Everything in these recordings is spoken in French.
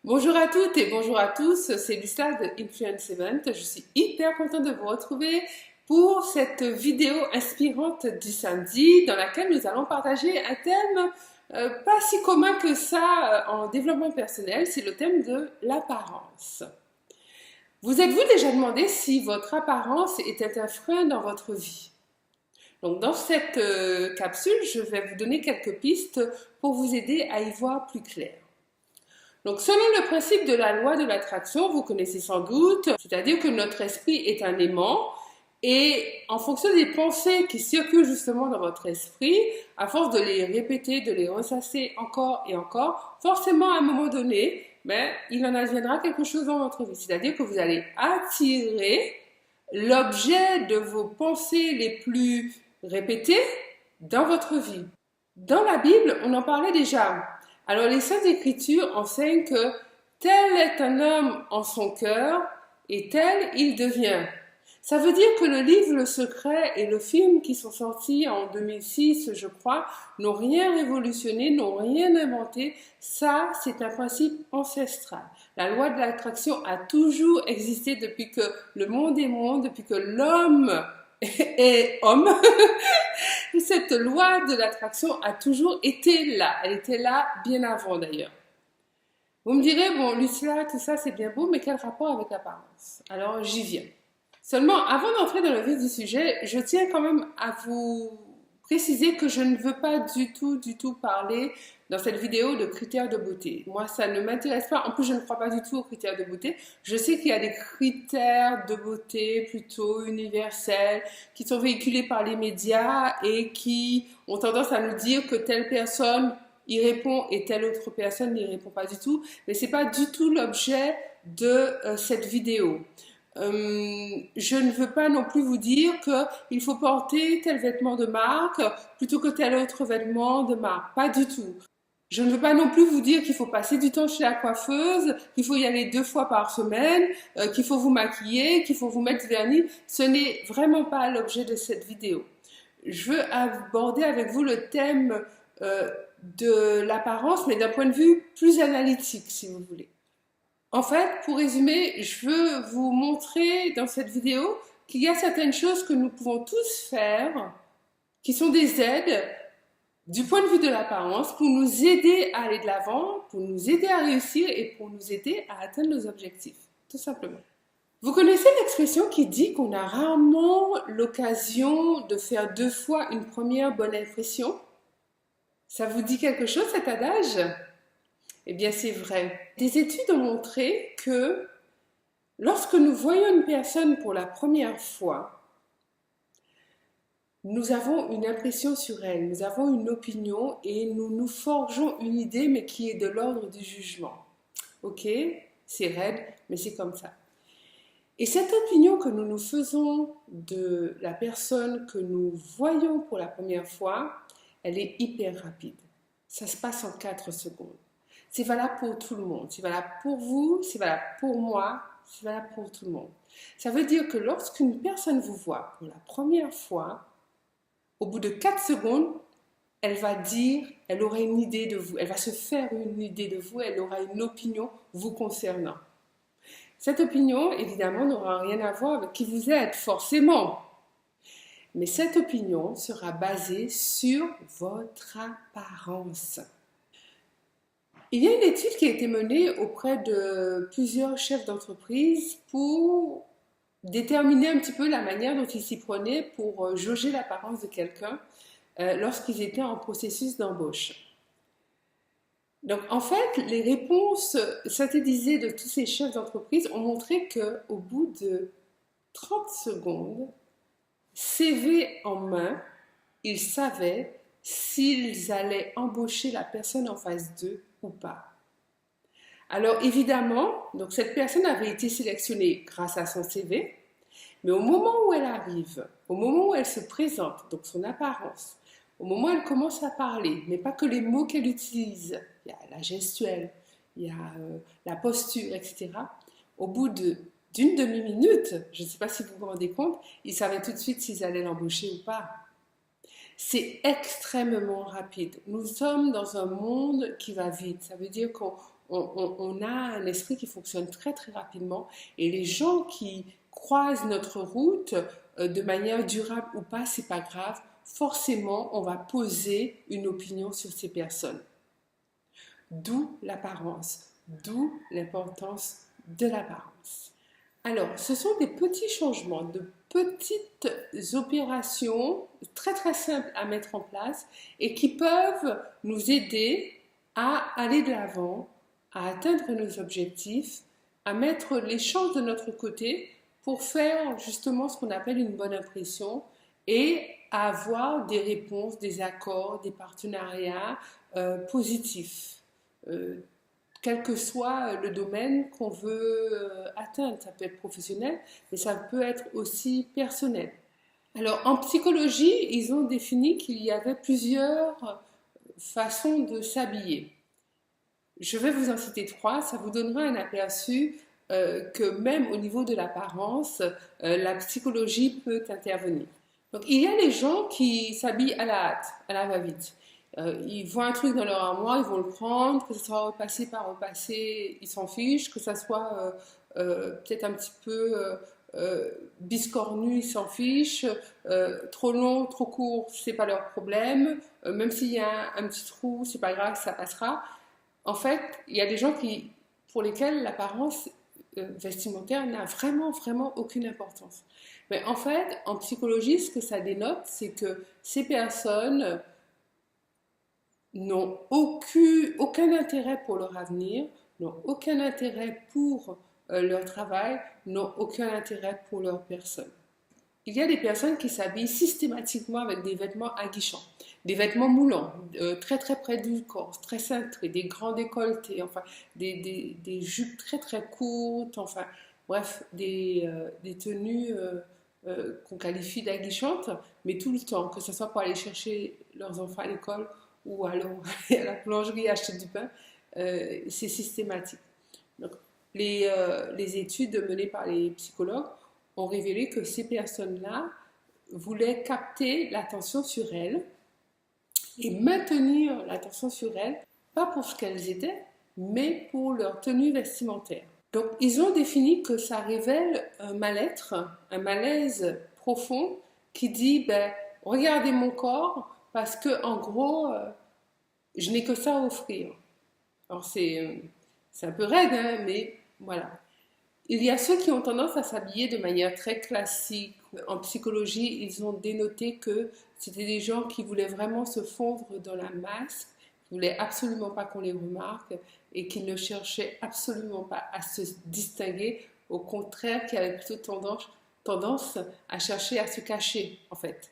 Bonjour à toutes et bonjour à tous, c'est Lisa de Influence Event. Je suis hyper contente de vous retrouver pour cette vidéo inspirante du samedi dans laquelle nous allons partager un thème pas si commun que ça en développement personnel, c'est le thème de l'apparence. Vous êtes-vous déjà demandé si votre apparence était un frein dans votre vie? Donc dans cette capsule, je vais vous donner quelques pistes pour vous aider à y voir plus clair. Donc, selon le principe de la loi de l'attraction, vous connaissez sans doute, c'est-à-dire que notre esprit est un aimant et en fonction des pensées qui circulent justement dans votre esprit, à force de les répéter, de les ressasser encore et encore, forcément à un moment donné, il en adviendra quelque chose dans votre vie. C'est-à-dire que vous allez attirer l'objet de vos pensées les plus répétées dans votre vie. Dans la Bible, on en parlait déjà. Alors les Saintes Écritures enseignent que tel est un homme en son cœur et tel il devient. Ça veut dire que le livre Le Secret et le film qui sont sortis en 2006, je crois, n'ont rien révolutionné, n'ont rien inventé. Ça, c'est un principe ancestral. La loi de l'attraction a toujours existé depuis que le monde est monde, depuis que l'homme est homme. Cette loi de l'attraction a toujours été là. Elle était là bien avant d'ailleurs. Vous me direz, bon, Lucilla, tout ça c'est bien beau, mais quel rapport avec l'apparence? Alors j'y viens. Seulement, avant d'entrer dans le vif du sujet, je tiens quand même à vous préciser que je ne veux pas du tout parler dans cette vidéo de critères de beauté. Moi, ça ne m'intéresse pas. En plus, je ne crois pas du tout aux critères de beauté. Je sais qu'il y a des critères de beauté plutôt universels qui sont véhiculés par les médias et qui ont tendance à nous dire que telle personne y répond et telle autre personne n'y répond pas du tout. Mais c'est pas du tout l'objet de cette vidéo. Je ne veux pas non plus vous dire qu'il faut porter tel vêtement de marque plutôt que tel autre vêtement de marque. Pas du tout. Je ne veux pas non plus vous dire qu'il faut passer du temps chez la coiffeuse, qu'il faut y aller 2 fois par semaine, qu'il faut vous maquiller, qu'il faut vous mettre du vernis. Ce n'est vraiment pas l'objet de cette vidéo. Je veux aborder avec vous le thème de l'apparence, mais d'un point de vue plus analytique, si vous voulez. En fait, pour résumer, je veux vous montrer dans cette vidéo qu'il y a certaines choses que nous pouvons tous faire qui sont des aides du point de vue de l'apparence pour nous aider à aller de l'avant, pour nous aider à réussir et pour nous aider à atteindre nos objectifs, tout simplement. Vous connaissez l'expression qui dit qu'on a rarement l'occasion de faire 2 fois une première bonne impression? Ça vous dit quelque chose cet adage? Eh bien, c'est vrai. Des études ont montré que lorsque nous voyons une personne pour la première fois, nous avons une impression sur elle, nous avons une opinion et nous nous forgeons une idée, mais qui est de l'ordre du jugement. Ok, c'est raide, mais c'est comme ça. Et cette opinion que nous nous faisons de la personne que nous voyons pour la première fois, elle est hyper rapide. Ça se passe en 4 secondes. C'est valable pour tout le monde. C'est valable pour vous, c'est valable pour moi, c'est valable pour tout le monde. Ça veut dire que lorsqu'une personne vous voit pour la première fois, au bout de 4 secondes, elle va dire, elle aura une idée de vous, elle va se faire une idée de vous, elle aura une opinion vous concernant. Cette opinion, évidemment, n'aura rien à voir avec qui vous êtes, forcément. Mais cette opinion sera basée sur votre apparence. Il y a une étude qui a été menée auprès de plusieurs chefs d'entreprise pour déterminer un petit peu la manière dont ils s'y prenaient pour jauger l'apparence de quelqu'un lorsqu'ils étaient en processus d'embauche. Donc en fait, les réponses synthétisées de tous ces chefs d'entreprise ont montré qu'au bout de 30 secondes, CV en main, ils savaient s'ils allaient embaucher la personne en face d'eux ou pas. Alors évidemment, donc cette personne avait été sélectionnée grâce à son CV, mais au moment où elle arrive, au moment où elle se présente, donc son apparence, au moment où elle commence à parler, mais pas que les mots qu'elle utilise, il y a la gestuelle, il y a la posture, etc. Au bout d'une demi-minute, je ne sais pas si vous vous rendez compte, ils savaient tout de suite s'ils allaient l'embaucher ou pas. C'est extrêmement rapide. Nous sommes dans un monde qui va vite. Ça veut dire qu'on on a un esprit qui fonctionne très très rapidement et les gens qui croisent notre route de manière durable ou pas, c'est pas grave. Forcément, on va poser une opinion sur ces personnes. D'où l'apparence, d'où l'importance de l'apparence. Alors, ce sont des petits changements, de petites opérations très très simples à mettre en place et qui peuvent nous aider à aller de l'avant, à atteindre nos objectifs, à mettre les chances de notre côté pour faire justement ce qu'on appelle une bonne impression et à avoir des réponses, des accords, des partenariats positifs. Quel que soit le domaine qu'on veut atteindre. Ça peut être professionnel, mais ça peut être aussi personnel. Alors, en psychologie, ils ont défini qu'il y avait plusieurs façons de s'habiller. Je vais vous en citer 3, ça vous donnera un aperçu que même au niveau de l'apparence, la psychologie peut intervenir. Donc, il y a les gens qui s'habillent à la hâte, à la va-vite. Ils voient un truc dans leur armoire, ils vont le prendre, que ce soit repassé par repassé, ils s'en fichent, que ça soit peut-être un petit peu biscornu, ils s'en fichent, trop long, trop court, c'est pas leur problème, même s'il y a un petit trou, c'est pas grave, ça passera. En fait, il y a des gens pour lesquels l'apparence vestimentaire n'a vraiment, vraiment aucune importance. Mais en fait, en psychologie, ce que ça dénote, c'est que ces personnes n'ont aucun intérêt pour leur avenir, n'ont aucun intérêt pour leur travail, n'ont aucun intérêt pour leur personne. Il y a des personnes qui s'habillent systématiquement avec des vêtements aguichants, des vêtements moulants, très très près du corps, très cintrés, des grands décolletés, enfin des jupes très très courtes, enfin bref, des tenues qu'on qualifie d'aguichantes, mais tout le temps, que ce soit pour aller chercher leurs enfants à l'école ou aller à la boulangerie acheter du pain, c'est systématique. Donc, les études menées par les psychologues ont révélé que ces personnes-là voulaient capter l'attention sur elles et maintenir l'attention sur elles, pas pour ce qu'elles étaient, mais pour leur tenue vestimentaire. Donc, ils ont défini que ça révèle un mal-être, un malaise profond qui dit, regardez mon corps, parce que en gros, je n'ai que ça à offrir. Alors c'est un peu raide, hein, mais voilà. Il y a ceux qui ont tendance à s'habiller de manière très classique. En psychologie, ils ont dénoté que c'était des gens qui voulaient vraiment se fondre dans la masse, qui voulaient absolument pas qu'on les remarque et qui ne cherchaient absolument pas à se distinguer, au contraire, qui avaient plutôt tendance à chercher à se cacher, en fait.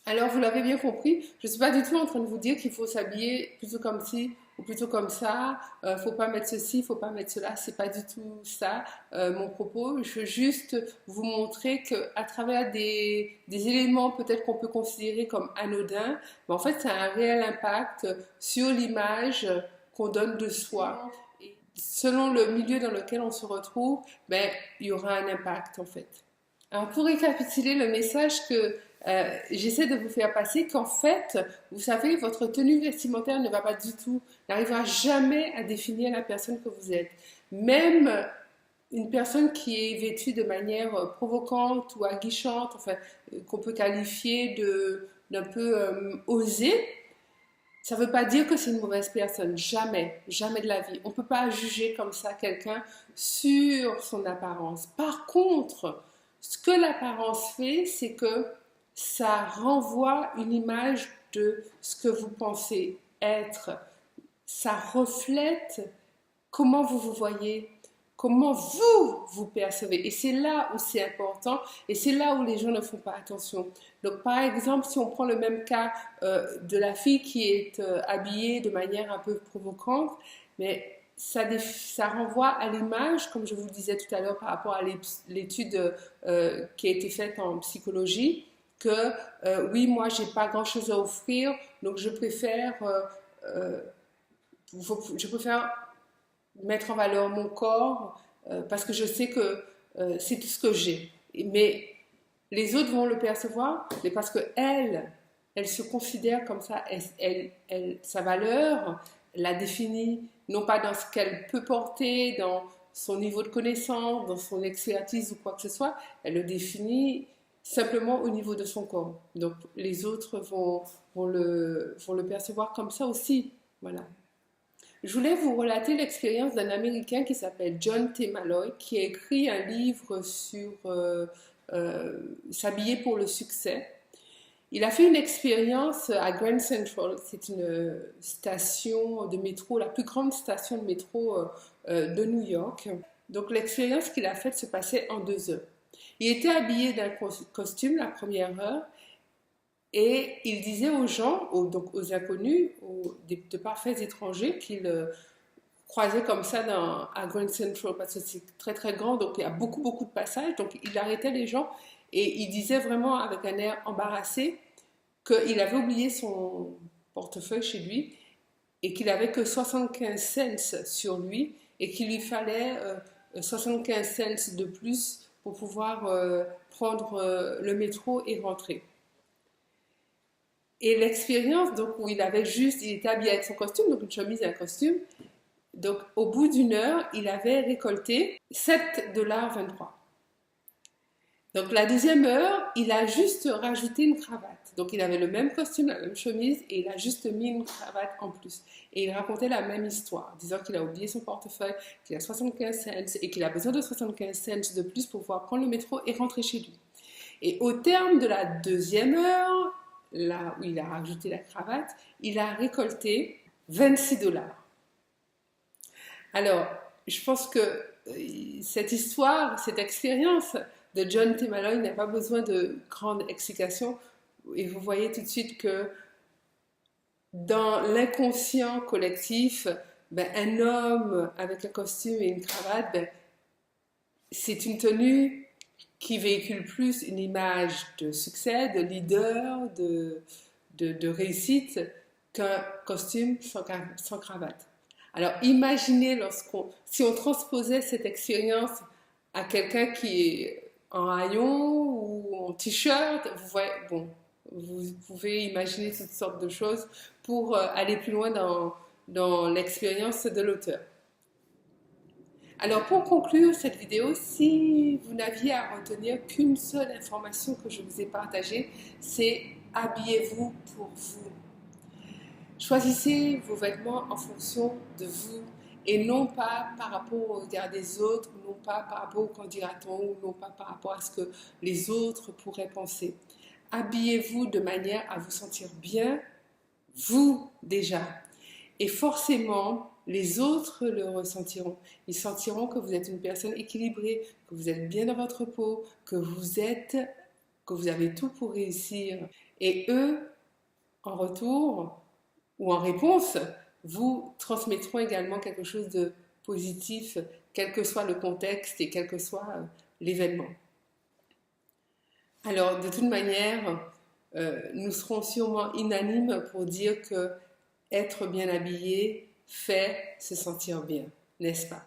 Alors, vous l'avez bien compris, je ne suis pas du tout en train de vous dire qu'il faut s'habiller plutôt comme ci ou plutôt comme ça, faut pas mettre ceci, faut pas mettre cela, c'est pas du tout ça mon propos. Je veux juste vous montrer qu'à travers des éléments peut-être qu'on peut considérer comme anodins, mais en fait, ça a un réel impact sur l'image qu'on donne de soi. Et selon le milieu dans lequel on se retrouve, il y aura un impact en fait. Alors, pour récapituler le message que j'essaie de vous faire passer, qu'en fait, vous savez, votre tenue vestimentaire ne va pas du tout, n'arrivera jamais à définir la personne que vous êtes. Même une personne qui est vêtue de manière provocante ou aguichante, enfin, qu'on peut qualifier d'un peu osée, ça ne veut pas dire que c'est une mauvaise personne. Jamais, jamais de la vie. On ne peut pas juger comme ça quelqu'un sur son apparence. Par contre, ce que l'apparence fait, c'est que ça renvoie une image de ce que vous pensez être. Ça reflète comment vous vous voyez, comment vous percevez. Et c'est là où c'est important et c'est là où les gens ne font pas attention. Donc par exemple, si on prend le même cas de la fille qui est habillée de manière un peu provocante, mais ça renvoie à l'image, comme je vous le disais tout à l'heure par rapport à l'étude qui a été faite en psychologie, que oui, moi, j'ai pas grand-chose à offrir, donc je préfère mettre en valeur mon corps parce que je sais que c'est tout ce que j'ai. Mais les autres vont le percevoir, mais parce que elle se considère comme ça, sa valeur la définit non pas dans ce qu'elle peut porter, dans son niveau de connaissance, dans son expertise ou quoi que ce soit, elle le définit simplement au niveau de son corps. Donc les autres vont le percevoir comme ça aussi. Voilà. Je voulais vous relater l'expérience d'un Américain qui s'appelle John T. Malloy, qui a écrit un livre sur s'habiller pour le succès. Il a fait une expérience à Grand Central, c'est une station de métro, la plus grande station de métro de New York. Donc l'expérience qu'il a faite se passait en 2 heures. Il était habillé d'un costume la première heure et il disait aux gens, donc aux inconnus, de parfaits étrangers qu'il croisait comme ça à Grand Central parce que c'est très très grand, donc il y a beaucoup de passages. Donc il arrêtait les gens et il disait vraiment avec un air embarrassé qu'il avait oublié son portefeuille chez lui et qu'il avait que 75 cents sur lui et qu'il lui fallait 75 cents de plus pour pouvoir prendre le métro et rentrer. Et l'expérience, donc, où il était habillé avec son costume, donc une chemise et un costume, donc au bout d'1 heure, il avait récolté 7,23 $. Donc la deuxième heure, il a juste rajouté une cravate. Donc il avait le même costume, la même chemise, et il a juste mis une cravate en plus. Et il racontait la même histoire, disant qu'il a oublié son portefeuille, qu'il a 75 cents et qu'il a besoin de 75 cents de plus pour pouvoir prendre le métro et rentrer chez lui. Et au terme de la deuxième heure, là où il a rajouté la cravate, il a récolté 26 $. Alors, je pense que cette histoire, cette expérience de John T. Malloy n'a pas besoin de grandes explications. Et vous voyez tout de suite que dans l'inconscient collectif, un homme avec un costume et une cravate, c'est une tenue qui véhicule plus une image de succès, de leader, de réussite qu'un costume sans cravate. Alors imaginez si on transposait cette expérience à quelqu'un qui est en haillons ou en t-shirt, vous pouvez imaginer toutes sortes de choses pour aller plus loin dans l'expérience de l'auteur. Alors pour conclure cette vidéo, si vous n'aviez à retenir qu'une seule information que je vous ai partagée, c'est habillez-vous pour vous. Choisissez vos vêtements en fonction de vous et non pas par rapport au regard des autres, non pas par rapport au qu'en dira-t-on, ou non pas par rapport à ce que les autres pourraient penser. Habillez-vous de manière à vous sentir bien, vous déjà. Et forcément, les autres le ressentiront. Ils sentiront que vous êtes une personne équilibrée, que vous êtes bien dans votre peau, que vous avez tout pour réussir. Et eux, en retour ou en réponse, vous transmettront également quelque chose de positif, quel que soit le contexte et quel que soit l'événement. Alors, de toute manière, nous serons sûrement unanimes pour dire que être bien habillé fait se sentir bien, n'est-ce pas?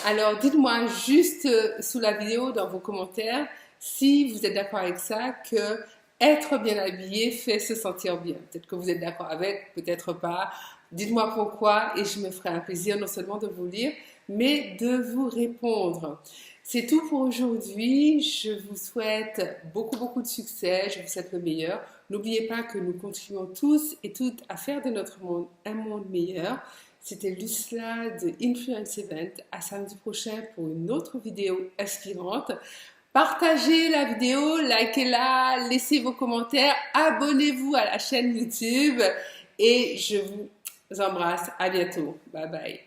Alors, dites-moi juste sous la vidéo, dans vos commentaires, si vous êtes d'accord avec ça, que être bien habillé fait se sentir bien. Peut-être que vous êtes d'accord avec, peut-être pas. Dites-moi pourquoi et je me ferai un plaisir non seulement de vous lire, mais de vous répondre. C'est tout pour aujourd'hui. Je vous souhaite beaucoup de succès. Je vous souhaite le meilleur. N'oubliez pas que nous continuons tous et toutes à faire de notre monde un monde meilleur. C'était Lucla de Influence Event. À samedi prochain pour une autre vidéo inspirante. Partagez la vidéo, likez-la, laissez vos commentaires, abonnez-vous à la chaîne YouTube et je vous embrasse. À bientôt. Bye bye.